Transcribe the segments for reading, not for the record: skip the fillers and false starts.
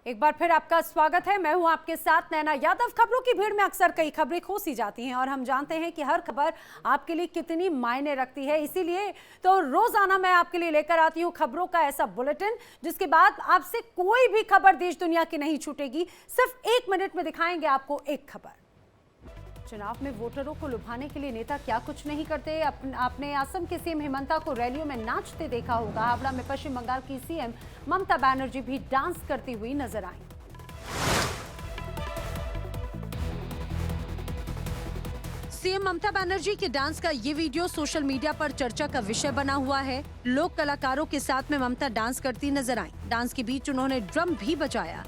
एक बार फिर आपका स्वागत है। मैं हूं आपके साथ नैना यादव। खबरों की भीड़ में अक्सर कई खबरें खो सी जाती हैं और हम जानते हैं कि हर खबर आपके लिए कितनी मायने रखती है। इसीलिए तो रोजाना मैं आपके लिए लेकर आती हूं खबरों का ऐसा बुलेटिन जिसके बाद आपसे कोई भी खबर देश दुनिया की नहीं छूटेगी। सिर्फ 1 मिनट में दिखाएंगे आपको एक खबर। चुनाव में वोटरों को लुभाने के लिए नेता क्या कुछ नहीं करते। आपने असम के सीएम हेमंता को रैलियों में नाचते देखा होगा। हावड़ा में पश्चिम बंगाल की सीएम ममता बनर्जी भी डांस करती हुई नजर आई। सीएम ममता बनर्जी के डांस का ये वीडियो सोशल मीडिया पर चर्चा का विषय बना हुआ है। लोक कलाकारों के साथ में ममता डांस करती नजर आई। डांस के बीच उन्होंने ड्रम भी बजाया।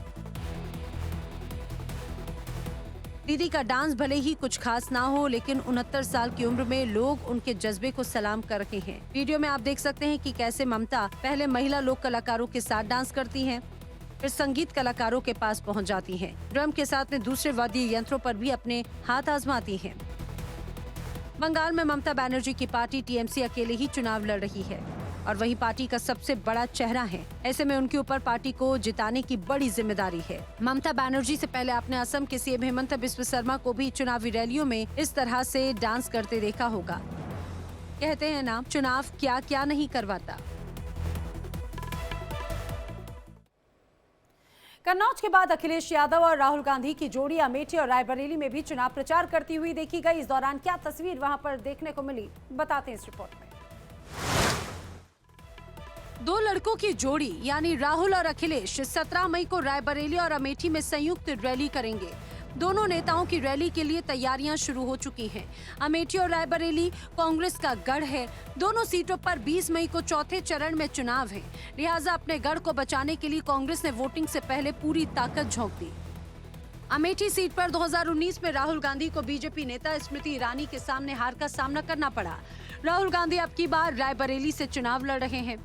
दीदी का डांस भले ही कुछ खास ना हो, लेकिन 69 साल की उम्र में लोग उनके जज्बे को सलाम कर रहे हैं। वीडियो में आप देख सकते हैं कि कैसे ममता पहले महिला लोक कलाकारों के साथ डांस करती हैं, फिर संगीत कलाकारों के पास पहुंच जाती हैं। ड्रम के साथ में दूसरे वाद्य यंत्रों पर भी अपने हाथ आजमाती हैं। बंगाल में ममता बनर्जी की पार्टी टीएमसी अकेले ही चुनाव लड़ रही है और वही पार्टी का सबसे बड़ा चेहरा है। ऐसे में उनके ऊपर पार्टी को जिताने की बड़ी जिम्मेदारी है। ममता बनर्जी से पहले आपने असम के सीएम हेमंत बिस्व शर्मा को भी चुनावी रैलियों में इस तरह से डांस करते देखा होगा। कहते हैं ना, चुनाव क्या क्या नहीं करवाता। कन्नौज के बाद अखिलेश यादव और राहुल गांधी की जोड़ी अमेठी और रायबरेली में भी चुनाव प्रचार करती हुई देखी गई। इस दौरान क्या तस्वीर वहां पर देखने को मिली, बताते हैं इस रिपोर्ट में। दो लड़कों की जोड़ी यानी राहुल और अखिलेश 17 मई को रायबरेली और अमेठी में संयुक्त रैली करेंगे। दोनों नेताओं की रैली के लिए तैयारियां शुरू हो चुकी हैं। अमेठी और रायबरेली कांग्रेस का गढ़ है। दोनों सीटों पर 20 मई को चौथे चरण में चुनाव है। लिहाजा अपने गढ़ को बचाने के लिए कांग्रेस ने वोटिंग से पहले पूरी ताकत झोंक दी। अमेठी सीट पर 2019 में राहुल गांधी को बीजेपी नेता स्मृति ईरानी के सामने हार का सामना करना पड़ा। राहुल गांधी अब की बार रायबरेली से चुनाव लड़ रहे हैं।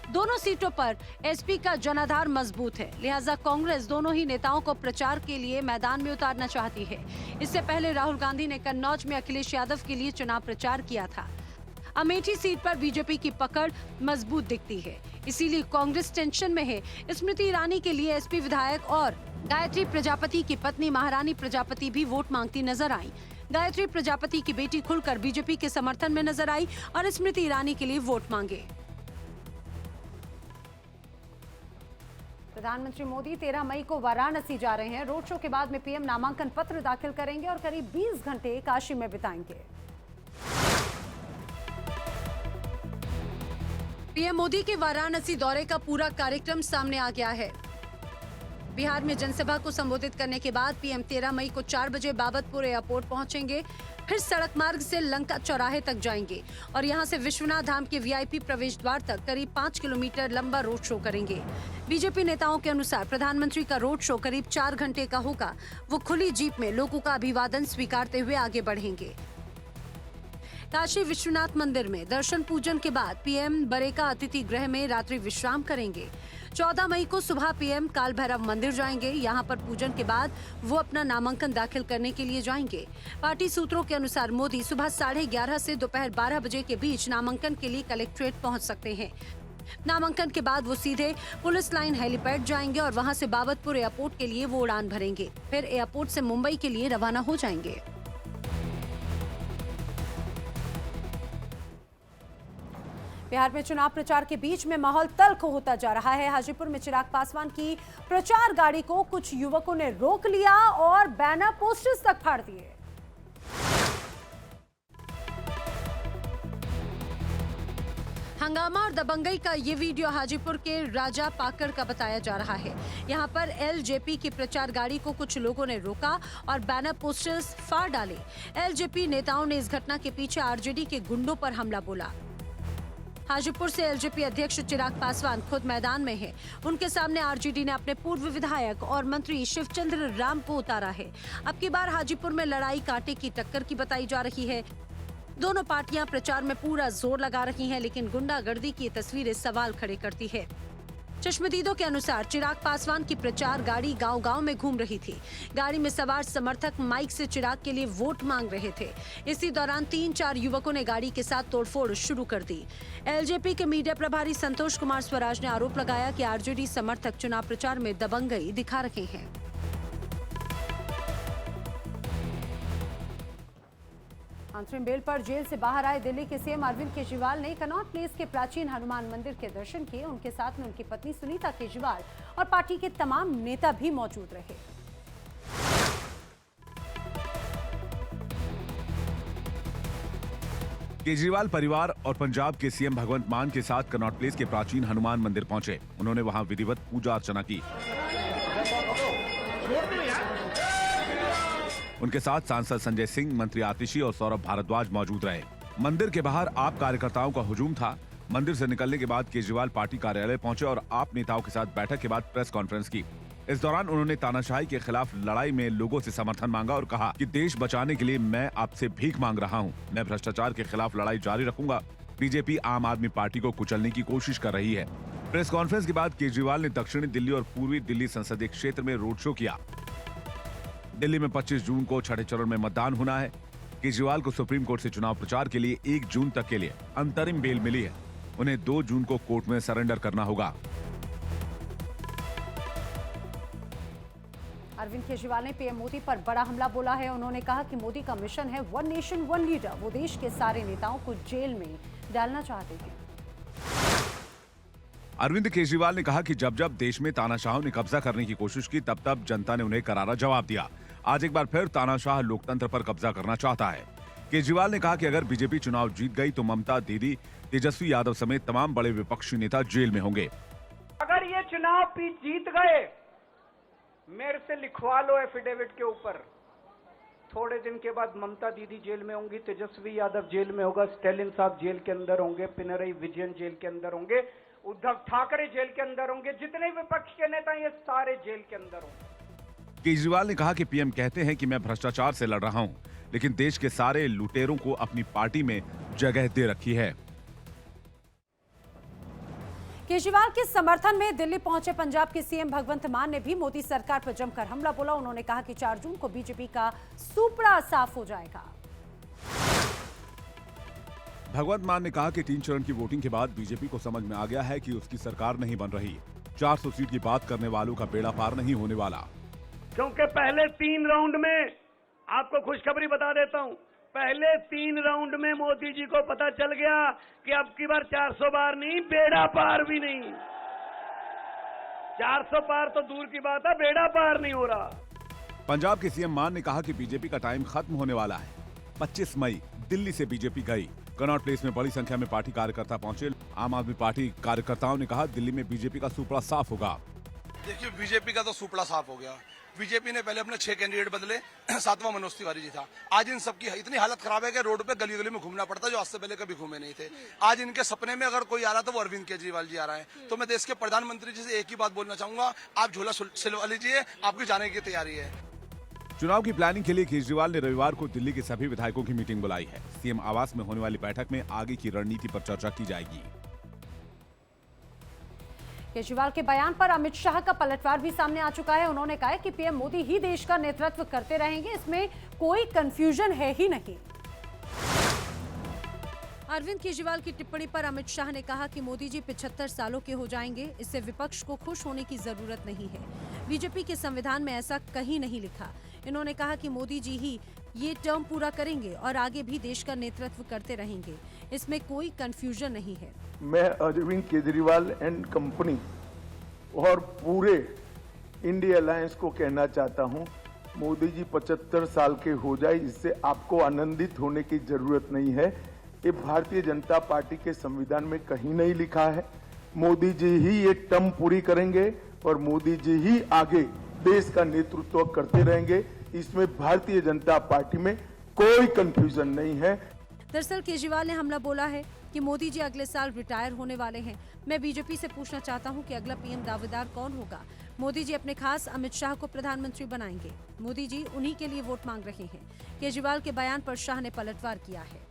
दोनों सीटों पर एसपी का जनाधार मजबूत है। लिहाजा कांग्रेस दोनों ही नेताओं को प्रचार के लिए मैदान में उतारना चाहती है। इससे पहले राहुल गांधी ने कन्नौज में अखिलेश यादव के लिए चुनाव प्रचार किया था। अमेठी सीट पर बीजेपी की पकड़ मजबूत दिखती है, इसीलिए कांग्रेस टेंशन में है। स्मृति ईरानी के लिए एसपी विधायक और गायत्री प्रजापति की पत्नी महारानी प्रजापति भी वोट मांगती नजर आई। गायत्री प्रजापति की बेटी खुलकर बीजेपी के समर्थन में नजर आई और स्मृति ईरानी के लिए वोट मांगे। प्रधानमंत्री मोदी 13 मई को वाराणसी जा रहे हैं। रोड शो के बाद में पीएम नामांकन पत्र दाखिल करेंगे और करीब 20 घंटे काशी में बिताएंगे। पीएम मोदी के वाराणसी दौरे का पूरा कार्यक्रम सामने आ गया है। बिहार में जनसभा को संबोधित करने के बाद पीएम 13 मई को 4 बजे बाबतपुर एयरपोर्ट पहुंचेंगे, फिर सड़क मार्ग से लंका चौराहे तक जाएंगे और यहां से विश्वनाथ धाम के वीआईपी प्रवेश द्वार तक करीब 5 किलोमीटर लंबा रोड शो करेंगे। बीजेपी नेताओं के अनुसार प्रधानमंत्री का रोड शो करीब 4 घंटे का होगा। वो खुली जीप में लोगों का अभिवादन स्वीकारते हुए आगे बढ़ेंगे। काशी विश्वनाथ मंदिर में दर्शन पूजन के बाद पीएम बरेका अतिथि गृह में रात्रि विश्राम करेंगे। 14 मई को सुबह पीएम काल भैरव मंदिर जाएंगे। यहां पर पूजन के बाद वो अपना नामांकन दाखिल करने के लिए जाएंगे। पार्टी सूत्रों के अनुसार मोदी सुबह 11:30 से दोपहर 12 बजे के बीच नामांकन के लिए कलेक्ट्रेट पहुंच सकते हैं। नामांकन के बाद वो सीधे पुलिस लाइन हेलीपैड जाएंगे और वहां से बाबतपुर एयरपोर्ट के लिए वो उड़ान भरेंगे। फिर एयरपोर्ट से मुंबई के लिए रवाना हो जाएंगे। बिहार में चुनाव प्रचार के बीच में माहौल तल्ख होता जा रहा है। हाजीपुर में चिराग पासवान की प्रचार गाड़ी को कुछ युवकों ने रोक लिया और बैनर पोस्टर्स तक फाड़ दिए। हंगामा और दबंगई का ये वीडियो हाजीपुर के राजा पाकड़ का बताया जा रहा है। यहाँ पर एलजेपी की प्रचार गाड़ी को कुछ लोगों ने रोका और बैनर पोस्टर्स फाड़ डाले। एलजेपी नेताओं ने इस घटना के पीछे आरजेडी के गुंडों पर हमला बोला। हाजीपुर से एलजेपी अध्यक्ष चिराग पासवान खुद मैदान में है। उनके सामने आरजेडी ने अपने पूर्व विधायक और मंत्री शिवचंद्र राम को उतारा है। अब की बार हाजीपुर में लड़ाई कांटे की टक्कर की बताई जा रही है। दोनों पार्टियां प्रचार में पूरा जोर लगा रही हैं, लेकिन गुंडागर्दी की तस्वीरें सवाल खड़े करती है। चश्मदीदों के अनुसार चिराग पासवान की प्रचार गाड़ी गांव-गांव में घूम रही थी। गाड़ी में सवार समर्थक माइक से चिराग के लिए वोट मांग रहे थे। इसी दौरान 3-4 युवकों ने गाड़ी के साथ तोड़फोड़ शुरू कर दी। एलजेपी के मीडिया प्रभारी संतोष कुमार स्वराज ने आरोप लगाया कि आरजेडी समर्थक चुनाव प्रचार में दबंगई दिखा रहे हैं। अंतरिम बेल पर जेल से बाहर आए दिल्ली के सीएम अरविंद केजरीवाल ने कनॉट प्लेस के प्राचीन हनुमान मंदिर के दर्शन किए। उनके साथ में उनकी पत्नी सुनीता केजरीवाल और पार्टी के तमाम नेता भी मौजूद रहे। केजरीवाल परिवार और पंजाब के सीएम भगवंत मान के साथ कनॉट प्लेस के प्राचीन हनुमान मंदिर पहुंचे। उन्होंने वहां विधिवत पूजा अर्चना की। उनके साथ सांसद संजय सिंह, मंत्री आतिशी और सौरभ भारद्वाज मौजूद रहे। मंदिर के बाहर आप कार्यकर्ताओं का हुजूम था। मंदिर से निकलने के बाद केजरीवाल पार्टी कार्यालय पहुंचे और आप नेताओं के साथ बैठक के बाद प्रेस कॉन्फ्रेंस की। इस दौरान उन्होंने तानाशाही के खिलाफ लड़ाई में लोगों से समर्थन मांगा और कहा कि देश बचाने के लिए मैं आपसे भीख मांग रहा हूं। मैं भ्रष्टाचार के खिलाफ लड़ाई जारी रखूंगा। बीजेपी आम आदमी पार्टी को कुचलने की कोशिश कर रही है। प्रेस कॉन्फ्रेंस के बाद केजरीवाल ने दक्षिणी दिल्ली और पूर्वी दिल्ली संसदीय क्षेत्र में रोड शो किया। दिल्ली में 25 जून को छठे चरण में मतदान होना है। केजरीवाल को सुप्रीम कोर्ट से चुनाव प्रचार के लिए 1 जून तक के लिए अंतरिम बेल मिली है। उन्हें 2 जून को कोर्ट में सरेंडर करना होगा। अरविंद केजरीवाल ने पीएम मोदी पर बड़ा हमला बोला है। उन्होंने कहा कि मोदी का मिशन है वन नेशन वन लीडर। वो देश के सारे नेताओं को जेल में डालना चाहते हैं। अरविंद केजरीवाल ने कहा कि जब जब देश में तानाशाहों ने कब्जा करने की कोशिश की, तब तब जनता ने उन्हें करारा जवाब दिया। आज एक बार फिर तानाशाह लोकतंत्र पर कब्जा करना चाहता है। केजरीवाल ने कहा कि अगर बीजेपी चुनाव जीत गई तो ममता दीदी, तेजस्वी यादव समेत तमाम बड़े विपक्षी नेता जेल में होंगे। अगर ये चुनाव जीत गए, मेरे से लिखवा लो एफिडेविट के ऊपर, थोड़े दिन के बाद ममता दीदी जेल में होंगी, तेजस्वी यादव जेल में होगा, स्टालिन साहब जेल के अंदर होंगे, पिनरई विजयन जेल के अंदर होंगे, उद्धव ठाकरे जेल के अंदर होंगे, जितने विपक्ष के नेता ये सारे जेल के अंदर होंगे। केजरीवाल ने कहा कि पीएम कहते हैं कि मैं भ्रष्टाचार से लड़ रहा हूं, लेकिन देश के सारे लुटेरों को अपनी पार्टी में जगह दे रखी है। केजरीवाल के समर्थन में दिल्ली पहुंचे पंजाब के सीएम भगवंत मान ने भी मोदी सरकार पर जमकर हमला बोला। उन्होंने कहा कि 4 जून को बीजेपी का सुपड़ा साफ हो जाएगा। भगवंत मान ने कहा कि 3 चरण की वोटिंग के बाद बीजेपी को समझ में आ गया है कि उसकी सरकार नहीं बन रही। 400 सीट की बात करने वालों का बेड़ा पार नहीं होने वाला। क्योंकि पहले 3 राउंड में, आपको खुशखबरी बता देता हूं, पहले 3 राउंड में मोदी जी को पता चल गया कि अब की बार 400 बार नहीं, बेड़ा पार भी नहीं। 400 पार तो दूर की बात है, बेड़ा पार नहीं हो रहा। पंजाब के सीएम मान ने कहा कि बीजेपी का टाइम खत्म होने वाला है। 25 मई दिल्ली से बीजेपी गई। कनॉट प्लेस में बड़ी संख्या में पार्टी कार्यकर्ता पहुंचे। आम आदमी पार्टी कार्यकर्ताओं ने कहा दिल्ली में बीजेपी का सुपड़ा साफ होगा। देखिए, बीजेपी का तो सुपड़ा साफ हो गया। बीजेपी ने पहले अपने 6 कैंडिडेट बदले, 7वां मनोज तिवारी जी था। आज इन सबकी इतनी हालत खराब है कि रोड पे गली गली में घूमना पड़ता, जो आज से पहले कभी घूमे नहीं थे। आज इनके सपने में अगर कोई आ रहा तो वो अरविंद केजरीवाल जी आ रहा है। तो मैं देश के प्रधानमंत्री जी से एक ही बात बोलना चाहूंगा, आप झोला सिलवा लीजिए, आपकी जाने की तैयारी है। चुनाव की प्लानिंग के लिए केजरीवाल ने रविवार को दिल्ली के सभी विधायकों की मीटिंग बुलाई है। सीएम आवास में होने वाली बैठक में आगे की रणनीति पर चर्चा की जाएगी। केजरीवाल के बयान पर अमित शाह का पलटवार भी सामने आ चुका है। उन्होंने कहा है कि पीएम मोदी ही देश का नेतृत्व करते रहेंगे, इसमें कोई कंफ्यूजन है ही नहीं। अरविंद केजरीवाल की टिप्पणी पर अमित शाह ने कहा कि मोदी जी 75 सालों के हो जाएंगे, इससे विपक्ष को खुश होने की जरूरत नहीं है। बीजेपी के संविधान में ऐसा कहीं नहीं लिखा। इन्होंने कहा कि मोदी जी ही ये टर्म पूरा करेंगे और आगे भी देश का नेतृत्व करते रहेंगे, इसमें कोई कंफ्यूजन नहीं है। मैं अरविंद केजरीवाल एंड कंपनी और पूरे इंडिया अलायंस को कहना चाहता हूं, मोदी जी 75 साल के हो जाए, इससे आपको आनंदित होने की जरूरत नहीं है। ये भारतीय जनता पार्टी के संविधान में कहीं नहीं लिखा है। मोदी जी ही ये टर्म पूरी करेंगे और मोदी जी ही आगे देश का नेतृत्व करते रहेंगे, इसमें भारतीय जनता पार्टी में कोई कंफ्यूजन नहीं है। दरअसल केजरीवाल ने हमला बोला है कि मोदी जी अगले साल रिटायर होने वाले हैं। मैं बीजेपी से पूछना चाहता हूं कि अगला पीएम दावेदार कौन होगा। मोदी जी अपने खास अमित शाह को प्रधानमंत्री बनाएंगे। मोदी जी उन्हीं के लिए वोट मांग रहे हैं। केजरीवाल के बयान पर शाह ने पलटवार किया है।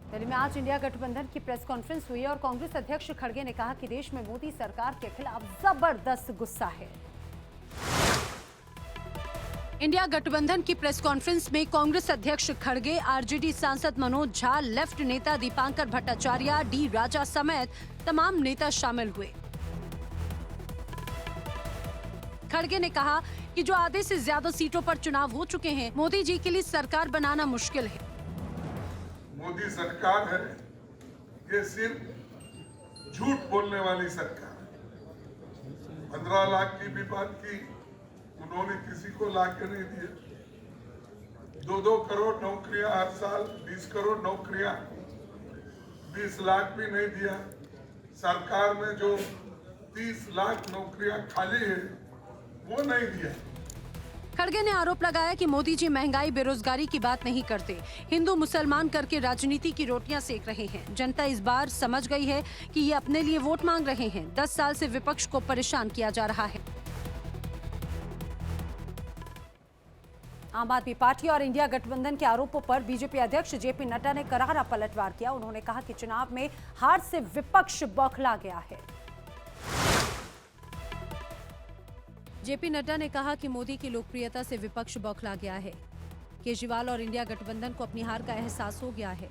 दिल्ली में आज इंडिया गठबंधन की प्रेस कॉन्फ्रेंस हुई और कांग्रेस अध्यक्ष खड़गे ने कहा कि देश में मोदी सरकार के खिलाफ जबरदस्त गुस्सा है। इंडिया गठबंधन की प्रेस कॉन्फ्रेंस में कांग्रेस अध्यक्ष खड़गे, आरजेडी सांसद मनोज झा, लेफ्ट नेता दीपांकर भट्टाचार्य, डी राजा समेत तमाम नेता शामिल हुए। खड़गे ने कहा कि जो आधे से ज्यादा सीटों पर चुनाव हो चुके हैं, मोदी जी के लिए सरकार बनाना मुश्किल है। मोदी सरकार है, ये सिर्फ झूठ बोलने वाली सरकार है। 15 लाख की भी बात की, उन्होंने किसी को ला के नहीं दिया। 2-2 करोड़ नौकरियां हर साल, 20 करोड़ नौकरियां, 20 लाख भी नहीं दिया। सरकार में जो 30 लाख नौकरियां खाली है वो नहीं दिया। खड़गे ने आरोप लगाया कि मोदी जी महंगाई बेरोजगारी की बात नहीं करते, हिंदू मुसलमान करके राजनीति की रोटियां सेक रहे हैं। जनता इस बार समझ गई है कि ये अपने लिए वोट मांग रहे हैं। 10 साल से विपक्ष को परेशान किया जा रहा है। आम आदमी पार्टी और इंडिया गठबंधन के आरोपों पर बीजेपी अध्यक्ष जेपी नड्डा ने करारा पलटवार किया। उन्होंने कहा कि चुनाव में हार से विपक्ष बौखला गया है। जेपी नड्डा ने कहा कि मोदी की लोकप्रियता से विपक्ष बौखला गया है। केजरीवाल और इंडिया गठबंधन को अपनी हार का एहसास हो गया है।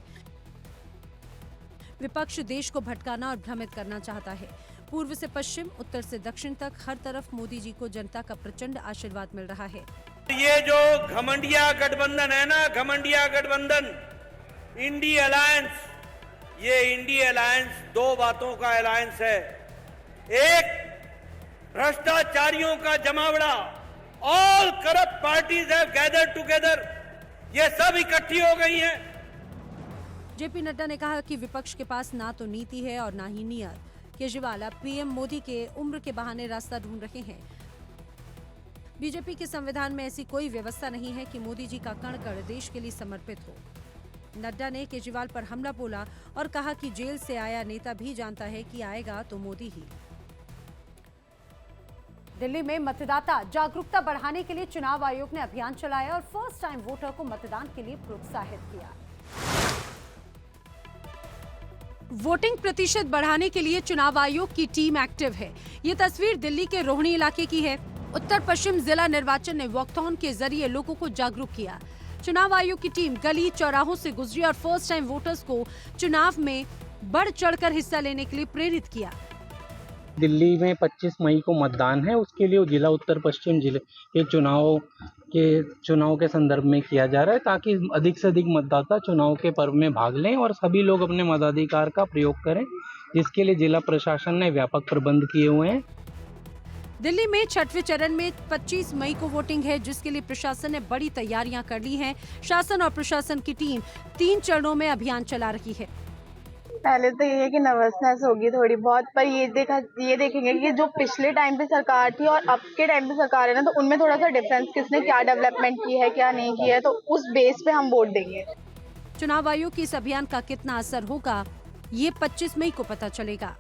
विपक्ष देश को भटकाना और भ्रमित करना चाहता है। पूर्व से पश्चिम, उत्तर से दक्षिण तक हर तरफ मोदी जी को जनता का प्रचंड आशीर्वाद मिल रहा है। ये जो घमंडिया गठबंधन है ना, घमंडिया गठबंधन, इंडी अलायंस, ये इंडी अलायंस 2 बातों का अलायंस है। एक, भ्रष्टाचारियों का जमावड़ा, all corrupt parties have gathered together, ये सब इकट्ठी हो गई हैं। जेपी नड्डा ने कहा कि विपक्ष के पास ना तो नीति है और ना ही नीयत। केजरीवाल अब पीएम मोदी के उम्र के बहाने रास्ता ढूंढ रहे हैं। बीजेपी के संविधान में ऐसी कोई व्यवस्था नहीं है कि मोदी जी का कण-कण देश के लिए समर्पित हो। नड्डा ने केजरीवाल पर हमला बोला और कहा कि जेल से आया नेता भी जानता है कि आएगा तो मोदी ही। दिल्ली में मतदाता जागरूकता बढ़ाने के लिए चुनाव आयोग ने अभियान चलाया और फर्स्ट टाइम वोटर को मतदान के लिए प्रोत्साहित किया। वोटिंग प्रतिशत बढ़ाने के लिए चुनाव आयोग की टीम एक्टिव है। ये तस्वीर दिल्ली के रोहिणी इलाके की है। उत्तर पश्चिम जिला निर्वाचन ने वॉकथॉन के जरिए लोगों को जागरूक किया। चुनाव आयोग की टीम गली चौराहों से गुजरी और फर्स्ट टाइम वोटर्स को चुनाव में बढ़ चढ़कर हिस्सा लेने के लिए प्रेरित किया। दिल्ली में 25 मई को मतदान है, उसके लिए जिला उत्तर पश्चिम जिले के चुनाव के संदर्भ में किया जा रहा है, ताकि अधिक से अधिक मतदाता चुनाव के पर्व में भाग लें और सभी लोग अपने मताधिकार का प्रयोग करें, जिसके लिए जिला प्रशासन ने व्यापक प्रबंध किए हुए हैं। दिल्ली में 6वें चरण में 25 मई को वोटिंग है, जिसके लिए प्रशासन ने बड़ी तैयारियां कर ली हैं। शासन और प्रशासन की टीम 3 चरणों में अभियान चला रही है। पहले तो ये है कि नर्वसनेस होगी थोड़ी बहुत, पर ये देखेंगे कि जो पिछले टाइम पे सरकार थी और अब के टाइम पे सरकार है ना, तो उनमें थोड़ा सा डिफरेंस, किसने क्या डेवलपमेंट की है क्या नहीं की है, तो उस बेस पे हम वोट देंगे। चुनाव आयोग की इस अभियान का कितना असर होगा, ये 25 मई को पता चलेगा।